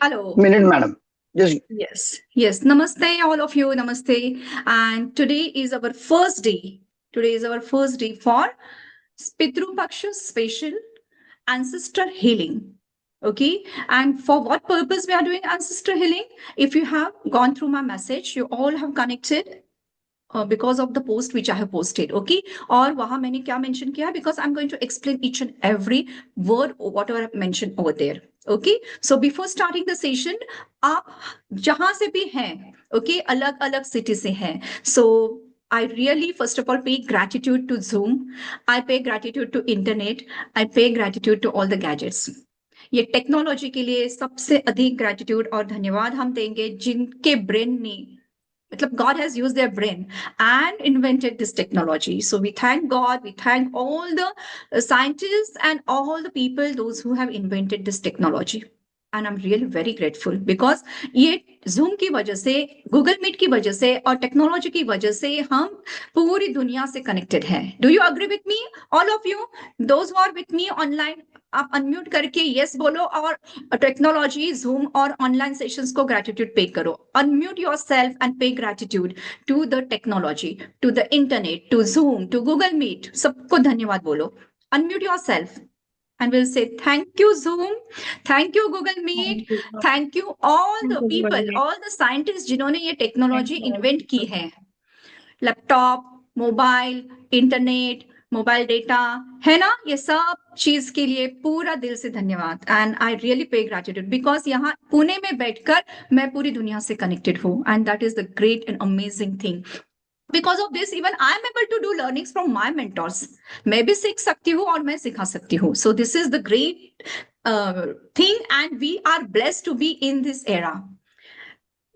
Hello. Minute, madam. Just Yes. Namaste, all of you. Namaste. And today is our first day. Today is our first day for Pitru Paksha special ancestor healing. Okay. And for what purpose we are doing ancestor healing? If you have gone through my message, you all have connected because of the post which I have posted. Okay. और वहां मैंने क्या mention किया? Because I'm going to explain each and every word whatever I've mentioned over there. Okay. So before starting the session, आप जहां से भी हैं, okay, अलग अलग city से हैं. So I really, first of all, pay gratitude to Zoom. I pay gratitude to internet. I pay gratitude to all the gadgets. ये टेक्नोलॉजी के लिए सबसे अधिक ग्रेटिट्यूड और धन्यवाद हम देंगे जिनके ब्रेन ने मतलब God has used their brain and invented this technology. So we thank God, we thank all the scientists and all the people, those who have invented this technology. And I'm really very grateful because ये Zoom की वजह से, Google Meet की वजह से और technology की वजह से हम पूरी दुनिया से कनेक्टेड हैं. Do you agree with me? All of you, those who are with me online, आप अनम्यूट करके यस बोलो और टेक्नोलॉजी जूम और ऑनलाइन सेशंस को ग्रेटिट्यूड पे करो. Unmute yourself and pay gratitude to the technology, to the internet, to Zoom, to Google Meet. सबको धन्यवाद बोलो. Unmute yourself and we'll say thank you Zoom, thank you Google Meet, thank you all the people, all the scientists जिन्होंने ये technology invent की है. Laptop, mobile, internet, mobile data, है ना, ये सब चीज के लिए पूरा दिल से धन्यवाद. And I really pay gratitude because यहाँ पुणे में बैठकर मैं पूरी दुनिया से कनेक्टेड हूँ and that is the great and amazing thing. Because of this even I am able to do learnings from my mentors. मैं भी सीख सकती हूँ और मैं सिखा सकती हूँ. So this is the great thing and we are blessed to be in this era.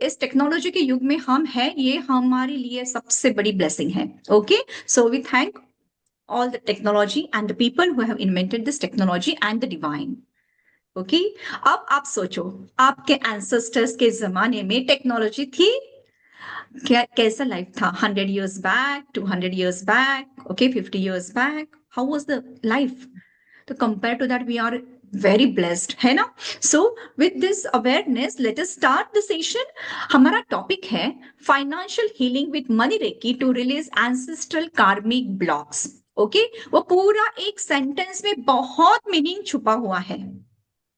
इस टेक्नोलॉजी के युग में हम हैं, ये हमारे लिए सबसे बड़ी ब्लेसिंग है. Okay, so we thank all the technology and the people who have invented this technology and the divine. Okay, अब आप सोचो आपके एंसेस्टर्स के जमाने में टेक्नोलॉजी थी क्या, कैसा लाइफ था? 100 years back, 200 years back, okay, 50 years back, how was the life? तो compared to that we are very blessed, है ना? So with this awareness let us start the session. हमारा टॉपिक है financial healing with money reiki to release ancestral karmic blocks. Okay, वो पूरा एक sentence में बहुत मीनिंग छुपा हुआ है.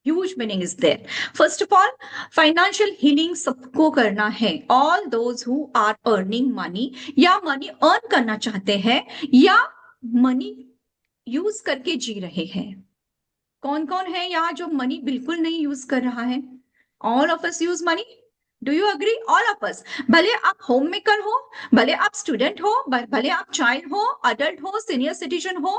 Huge meaning is there. First of all, financial healing सबको करना है. All those who are earning money या money earn करना चाहते हैं या money यूज करके जी रहे हैं. कौन कौन है यहाँ जो मनी बिल्कुल नहीं यूज कर रहा है? All of us use money. Do you agree? All of us. भले आप होम मेकर हो, भले आप स्टूडेंट हो, भले आप चाइल्ड हो, अडल्ट हो, सीनियर सिटीजन हो,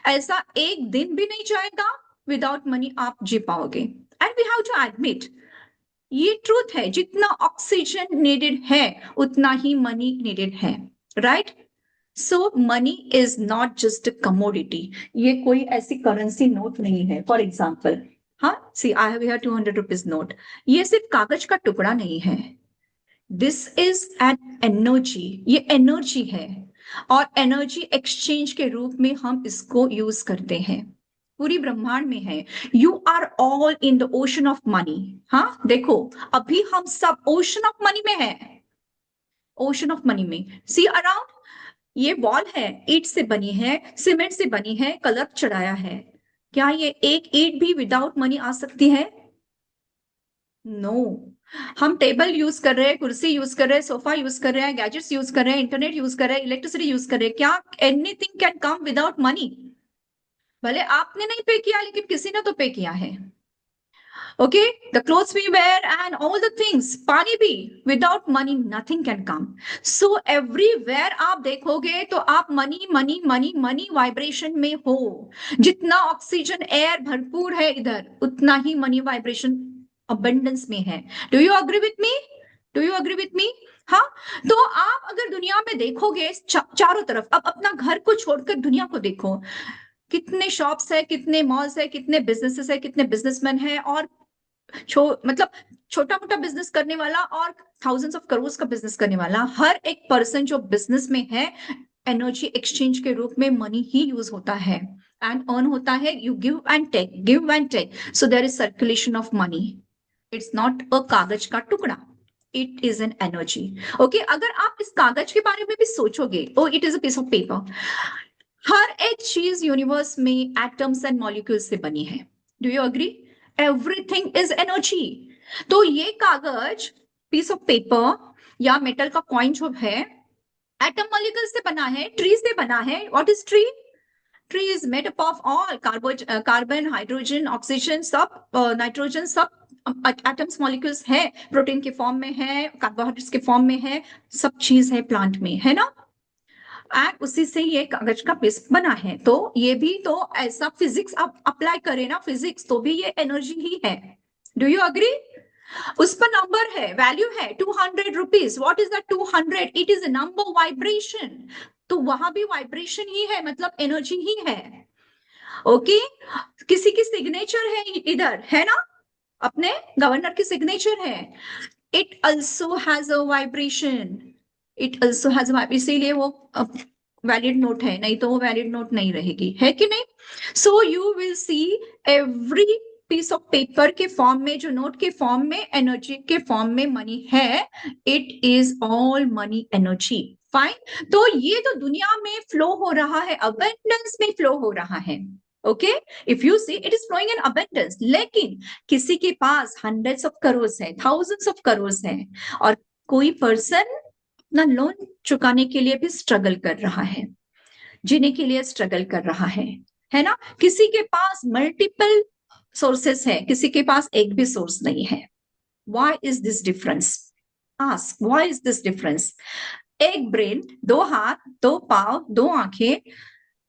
ऐसा एक दिन भी नहीं जाएगा विदाउट मनी आप जी पाओगे. And we have to admit, ये ट्रूथ है. जितना ऑक्सीजन नीडेड है उतना ही मनी नीडेड है. Right? So money is not just a commodity. ये कोई ऐसी करेंसी नोट नहीं है. फॉर एग्जाम्पल, हाँ, see I have here 200 rupees note. ये सिर्फ कागज का टुकड़ा नहीं है. This is an energy. ये एनर्जी है और एनर्जी एक्सचेंज के रूप में हम इसको यूज करते हैं. पूरी ब्रह्मांड में है. You are all in the ocean of money. हाँ, देखो अभी हम सब ओशन ऑफ मनी में है. ओशन ऑफ मनी में सी अराउंड. ये वॉल है, ईट से बनी है, सीमेंट से बनी है, कलर चढ़ाया है. क्या ये एक ईट भी विदाउट मनी आ सकती है? नो. हम टेबल यूज कर रहे हैं, कुर्सी यूज कर रहे हैं, सोफा यूज कर रहे हैं, गैजेट्स यूज कर रहे हैं, इंटरनेट यूज कर रहे हैं, इलेक्ट्रिसिटी यूज कर रहे हैं. क्या anything can come without money? भले आपने नहीं पे किया लेकिन किसी ने तो पे किया है. Okay, the clothes we wear and all the things. पानी भी without money nothing can come. So everywhere आप देखोगे तो आप money money money money vibration में हो. जितना ऑक्सीजन एयर भरपूर है इधर, उतना ही मनी वाइब्रेशन अबंडेंस में है. Do you agree with me? Do you agree with me? हाँ. तो आप अगर दुनिया में देखोगे चारों तरफ, अब अपना घर को छोड़कर दुनिया को देखो. कितने शॉप्स है, कितने मॉल्स है, कितने बिजनेसेस है, कितने बिजनेसमैन है, और मतलब छोटा मोटा बिजनेस करने वाला और थाउजेंड्स ऑफ करोड़ का बिजनेस करने वाला, हर एक पर्सन जो बिजनेस में है, एनर्जी एक्सचेंज के रूप में मनी ही यूज होता है एंड अर्न होता है. You give and take, give and take. So there is circulation of money. It's not a कागज का टुकड़ा, it is an energy. Okay, अगर आप इस कागज के बारे में भी सोचोगे, oh it is a piece of paper, हर एक चीज यूनिवर्स में एटम्स एंड मॉलिक्यूल्स से बनी है। Do you agree? Everything is energy. तो ये कागज, पीस ऑफ पेपर या मेटल का कॉइन जो है, एटम मॉलिक्यूल से बना है, ट्री से बना है। What is tree? Tree is made up of all carbon, hydrogen, oxygen, सब नाइट्रोजन, सब एटम्स मॉलिक्यूल्स है, प्रोटीन के फॉर्म में है, कार्बोहाइड्रेट्स के फॉर्म में है, सब चीज है प्लांट में, है ना? एंड उसी से ये कागज का पीस बना है। तो ये भी तो ऐसा फिजिक्स आप अप्लाई करें ना, फिजिक्स, तो भी ये एनर्जी ही है। Do you agree? उस पर नंबर है, वैल्यू है 200 rupees. What is the 200? It is a number, vibration. तो वहां भी वाइब्रेशन ही है, मतलब एनर्जी ही है। ओके, किसी की सिग्नेचर है इधर, है ना? अपने गवर्नर की सिग्नेचर है। It also has a vibration, it also has, इसीलिए वो वैलिड नोट है, नहीं तो वो वैलिड नोट नहीं रहेगी, है कि नहीं? So you will see every piece of paper के फॉर्म में, जो नोट के फॉर्म में, एनर्जी के फॉर्म में मनी है, it is all money energy. Fine. तो ये तो दुनिया में फ्लो हो रहा है, अबंडेंस में फ्लो हो रहा है। Okay, if you see it is flowing in abundance. लेकिन किसी के पास हंड्रेड्स ऑफ करोड़ है, थाउजेंड्स ऑफ करोड़ है, और कोई पर्सन अपना लोन चुकाने के लिए भी स्ट्रगल कर रहा है, जीने के लिए स्ट्रगल कर रहा है ना? किसी के पास मल्टीपल सोर्सेस है, किसी के पास एक भी सोर्स नहीं है। Why is this difference? Ask, why is this difference? एक ब्रेन, दो हाथ, दो पाव, दो आंखें,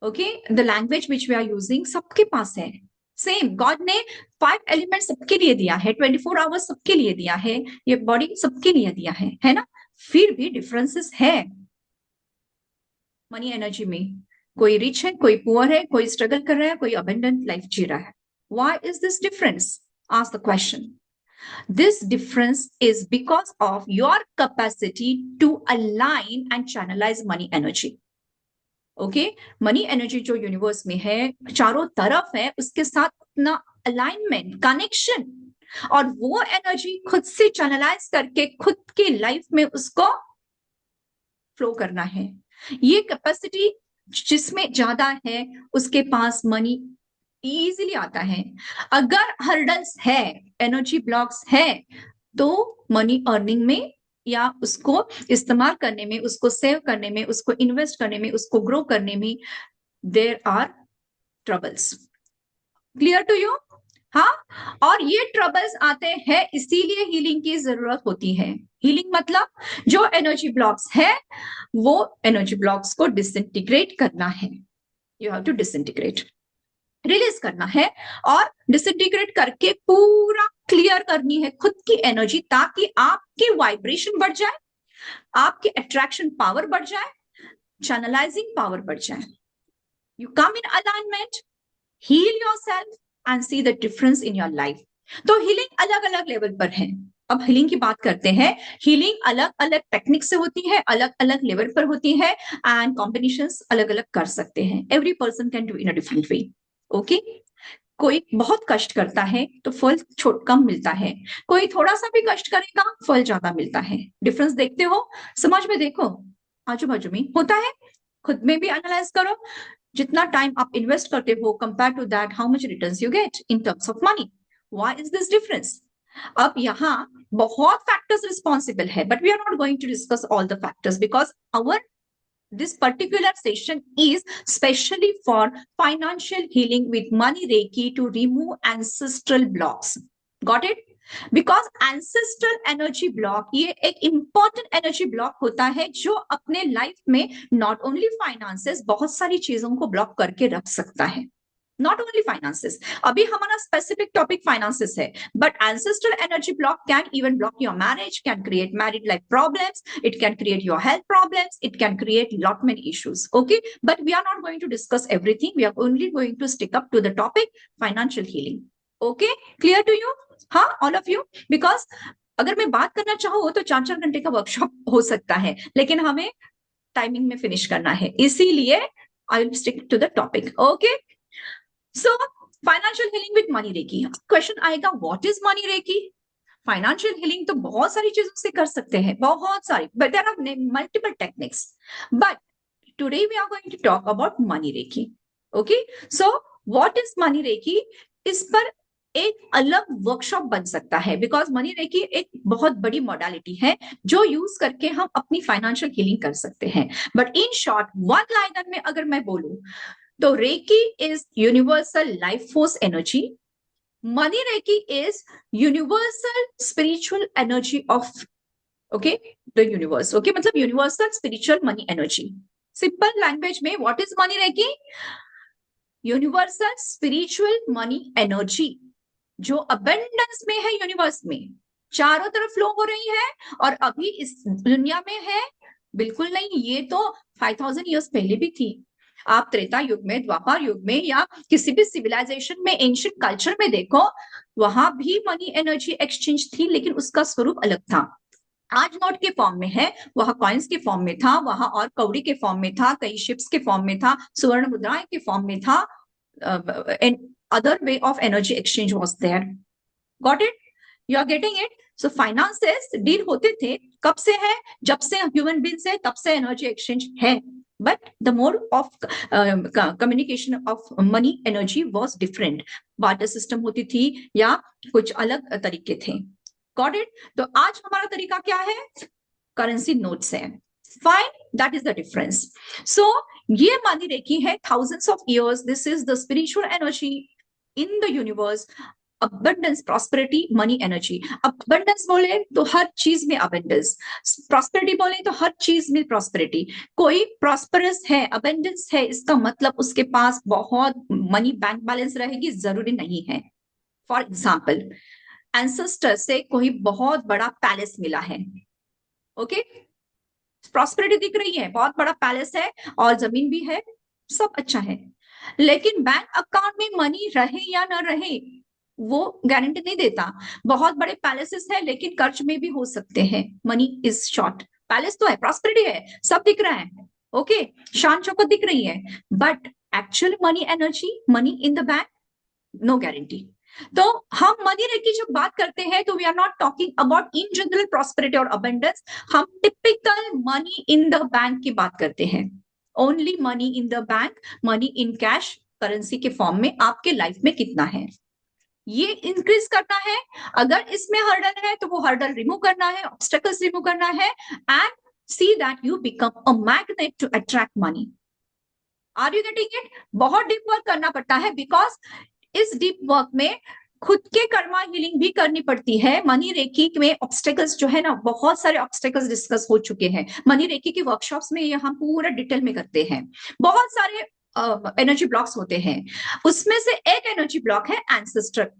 okay, the language which we are using सबके पास है। सेम, गॉड ने 5 एलिमेंट सबके लिए दिया है, 24 आवर्स सबके लिए दिया है, ये बॉडी सबके लिए दिया है ना? फिर भी डिफरेंसेस है मनी एनर्जी में। कोई रिच है, कोई पुअर है, कोई स्ट्रगल कर रहा है, कोई अबंडेंट लाइफ जी रहा है। Why is this difference? Ask the question. This difference is because of your capacity to align and channelize money energy. Okay, money energy जो यूनिवर्स में है, चारों तरफ है, उसके साथ अपना अलाइनमेंट, कनेक्शन, और वो एनर्जी खुद से चैनलाइज करके खुद की लाइफ में उसको फ्लो करना है। ये कैपेसिटी जिसमें ज्यादा है, उसके पास मनी इजीली आता है। अगर हर्डल्स है, एनर्जी ब्लॉक्स है, तो मनी अर्निंग में या उसको इस्तेमाल करने में, उसको सेव करने में, उसको इन्वेस्ट करने में, उसको ग्रो करने में there are troubles. Clear to you? हाँ, और ये ट्रबल्स आते हैं, इसीलिए हीलिंग की जरूरत होती है। हीलिंग मतलब जो एनर्जी ब्लॉक्स है, वो एनर्जी ब्लॉक्स को डिसइंटीग्रेट करना है। You have to disintegrate, release करना है, और डिसइंटीग्रेट करके पूरा क्लियर करनी है खुद की एनर्जी, ताकि आपकी वाइब्रेशन बढ़ जाए, आपकी अट्रैक्शन पावर बढ़ जाए, चैनलाइजिंग पावर बढ़ जाए। You come in alignment, heal yourself and see the difference in your life. तो हीलिंग अलग अलग लेवल पर है। अब हीलिंग की बात करते हैं। हीलिंग अलग अलग टेक्निक से होती है, अलग अलग लेवल पर होती है, एंड कॉम्बिनेशंस अलग अलग कर सकते हैं। Every person can do in a different way. Okay, कोई बहुत कष्ट करता है तो फल कम मिलता है, कोई थोड़ा सा भी कष्ट करेगा फल ज्यादा मिलता है। डिफरेंस देखते हो? समझ में देखो, आजू बाजू में होता है, खुद में भी एनालाइज करो। जितना टाइम आप इन्वेस्ट करते हो, compare to that how much returns you get in terms of money. Why is this difference? अब यहाँ बहुत फैक्टर्स रिस्पॉन्सिबल है, but we are not going to discuss all the factors, because our this particular session is specially for financial healing with money reiki to remove ancestral blocks. Got it? Because ancestral energy block ये एक important energy block होता है, जो अपने life में not only finances, बहुत सारी चीजों को ब्लॉक करके रख सकता है। नॉट ओनली फाइनेंसेस, अभी हमारा स्पेसिफिक टॉपिक फाइनेंसेस है, but ancestral energy block can even block your marriage, can create married life problems, it can create your health problems, it can create lot many issues. Okay, but we are not going to discuss everything, we are only going to stick up to the topic financial healing. Okay, clear to you? हाँ, all of you? Because अगर मैं बात करना चाहूँ तो 4-4 घंटे का workshop हो सकता है, लेकिन हमें टाइमिंग में फिनिश करना है, इसीलिए I will stick to the topic. Okay, so financial healing with money reiki. Question आएगा, what is money reiki? Financial healing तो बहुत सारी चीजों से कर सकते हैं, बहुत सारी, but there are multiple techniques, but today we are going to talk about money reiki. Okay, so what is money reiki, इस पर एक अलग वर्कशॉप बन सकता है, बिकॉज मनी रेकी एक बहुत बड़ी मॉडलिटी है जो यूज करके हम अपनी फाइनेंशियल हीलिंग कर सकते हैं. But in short, one liner में अगर मैं बोलूं तो reiki is universal life force energy. Money reiki is universal spiritual energy of the universe. मतलब universal spiritual money energy. Simple language में what is money reiki, universal spiritual money energy जो abundance में है, यूनिवर्स में चारों तरफ flow हो रही है और अभी इस दुनिया में है. बिल्कुल नहीं, ये तो 5000 ईयर्स पहले भी थी. आप त्रेता युग में, द्वापर युग में या किसी भी सिविलाइजेशन में, एंशिएंट कल्चर में देखो, वहां भी मनी एनर्जी एक्सचेंज थी, लेकिन उसका स्वरूप अलग था. आज नोट के फॉर्म में है, वहां कॉइन्स के फॉर्म में था, वहां और कौड़ी के फॉर्म में था, कई शिप्स के फॉर्म में था, सुवर्ण मुद्राएं के फॉर्म में था. Other way of energy exchange was there. Got it? You are getting it? So finances deal होते थे, कब से है, जब से ह्यूमन बींग्स है तब से एनर्जी एक्सचेंज है. But the mode of communication of money energy was different. Barter system होती थी या कुछ अलग तरीके थे. Got it? तो आज हमारा तरीका क्या है, करेंसी नोट्स है. Fine, that is the difference. So ये मनी रेकी है, thousands of years. This is the spiritual energy in the universe. Abundance, prosperity, money energy. Abundance बोले तो हर चीज में अबंडेंस, प्रॉस्पेरिटी बोले तो हर चीज में प्रॉस्पेरिटी. कोई प्रॉस्परस है, अबंडेंस है, इसका मतलब उसके पास बहुत मनी बैंक बैलेंस रहेगी, जरूरी नहीं है. फॉर एग्जाम्पल, एंसेस्टर से कोई बहुत बड़ा पैलेस मिला है, ओके, प्रॉस्पेरिटी दिख रही है, बहुत बड़ा पैलेस है और जमीन भी है, सब अच्छा है, लेकिन बैंक अकाउंट में मनी रहे या ना रहे वो गारंटी नहीं देता. बहुत बड़े पैलेसेस है लेकिन कर्ज में भी हो सकते हैं, मनी इज शॉर्ट. पैलेस तो है, प्रॉस्पेरिटी है, सब दिख रहा है, ओके, शान चौकत दिख रही है, but actual money energy, money in the bank, no guarantee. तो हम मनी रेट की जब बात करते हैं तो we are not talking about in general prosperity और अबंडेंस. हम typical money in the bank की बात करते हैं. Only money in the bank, money in cash, currency के फॉर्म में आपके लाइफ में कितना है, ये इंक्रीज करना है. अगर इसमें हर्डल है तो वो हर्डल रिमूव करना है, ऑब्स्टेकल्स रिमूव करना है, and see that you become a magnet to attract money. Are you getting it? बहुत डीप वर्क करना पड़ता है, बिकॉज इस डीप वर्क में खुद के कर्मा हीलिंग भी करनी पड़ती है. मनी रेकी में ऑब्स्टेकल्स जो है ना, बहुत सारे ऑब्स्टेकल्स डिस्कस हो चुके हैं मनी रेकी के वर्कशॉप्स में, ये हम पूरा डिटेल में करते हैं. बहुत सारे एनर्जी ब्लॉक्स होते हैं, उसमें से एक एनर्जी ब्लॉक है ancestor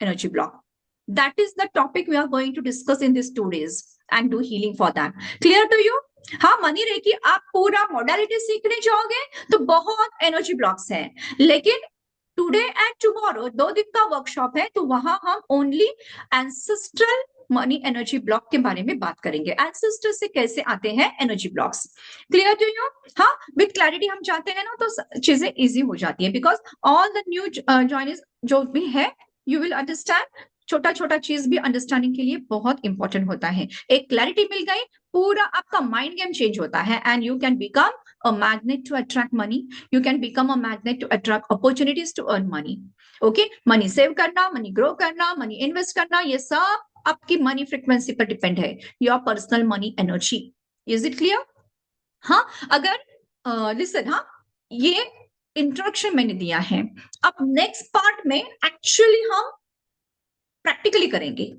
energy block. That is the topic we are going to discuss in this 2 days and do healing for that. Clear to you? हाँ, मनी रेकी आप पूरा मॉडलिटी सीखने जाओगे तो बहुत एनर्जी ब्लॉक्स हैं, लेकिन टुडे एंड टुमारो 2 दिन का वर्कशॉप है, तो वहां हम only ancestral money energy block के बारे में बात करेंगे. एंसेस्टर से कैसे आते हैं energy blocks. Clear to you? हाँ, विद क्लैरिटी हम चाहते हैं ना तो चीजें इजी हो जाती है, because all the new joiners जो भी है, यू विल अंडरस्टैंड. छोटा छोटा चीज भी अंडरस्टैंडिंग के लिए बहुत इंपॉर्टेंट होता है. एक क्लैरिटी मिल गई, पूरा आपका माइंड गेम चेंज होता है, and you can become a magnet to attract money. You can become a magnet to attract opportunities to earn money. Okay, money save करना, money grow करना, money invest करना, ये सब आपकी मनी फ्रीक्वेंसी पर depend है, your personal money energy. Is it clear? हाँ, अगर लिसन, हाँ, ये इंट्रोडक्शन मैंने दिया है. अब नेक्स्ट पार्ट में एक्चुअली हम प्रैक्टिकली करेंगे.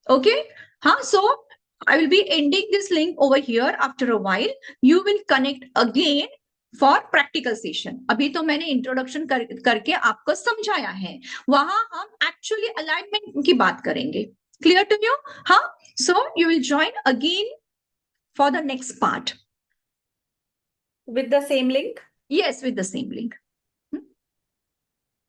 ओके, हाँ, सो I will be ending this link over here. After a while, you will connect again for practical session. अभी तो मैंने इंट्रोडक्शन करके आपको समझाया है, वहां हम एक्चुअली अलाइनमेंट की बात करेंगे. Clear to you? हाँ, so you will join again for the next part with the same link. Yes, with the same link.